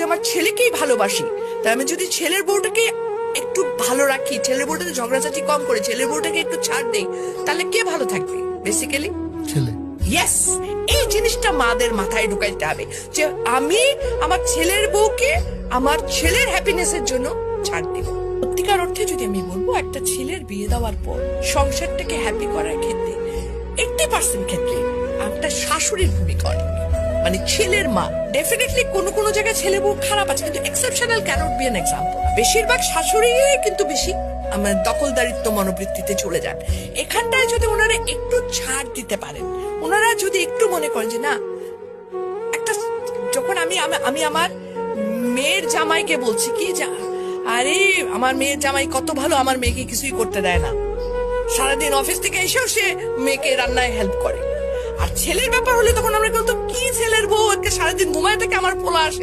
আমার ছেলেকেই ভালোবাসি, তাই আমি যদি ছেলের বউটাকে একটু ভালো রাখি, ছেলের বউটাকে ঝগড়াঝাটি কম করে ছেলের বউটাকে একটু ছাড় দেই, তাহলে কে ভালো থাকবে? বেসিক্যালি ছেলে। ইয়েস, এই জিনিসটা মাদের মাথায় ঢুকাইতে হবে যে আমি আমার ছেলের বউকে আমার ছেলের হ্যাপিনেসের জন্য ছাড় দিব। সত্যিকার অর্থে যদি আমি বলবো, একটা ছেলের বিয়ে দেওয়ার পর সংসারটাকে হ্যাপি করার ক্ষেত্রে 80% ক্ষেত্রে একটা শাশুড়ির ভূমিকা অনেক, মানে ছেলের মা। ডেফিনেটলি কোনো কোনো জায়গায় ছেলে বউ খারাপ আছে, কিন্তু exceptional cannot be an example. বেশিরভাগ শাশুড়ি কিন্তু বেশি আমার দখলদারিত্ব মনোবৃত্তিতে চলে যান। এখানটায় যদি ওনারা একটু ছাড় দিতে পারেন, ওনারা যদি একটু মনে করেন যে না, একটা যখন আমি আমার মেয়ের জামাইকে বলছি কি, যা আরে আমার মেয়ের জামাই কত ভালো, আমার মেয়েকে কিছুই করতে দেয় না, সারাদিন অফিস থেকে এসেও সে মেয়েকে রান্নায় হেল্প করে। আর ছেলের ব্যাপার হলে তখন আমরা বলতো কি ছেলের বউ সারাদিন ঘুমায় থাকে, আমার পোলা আসে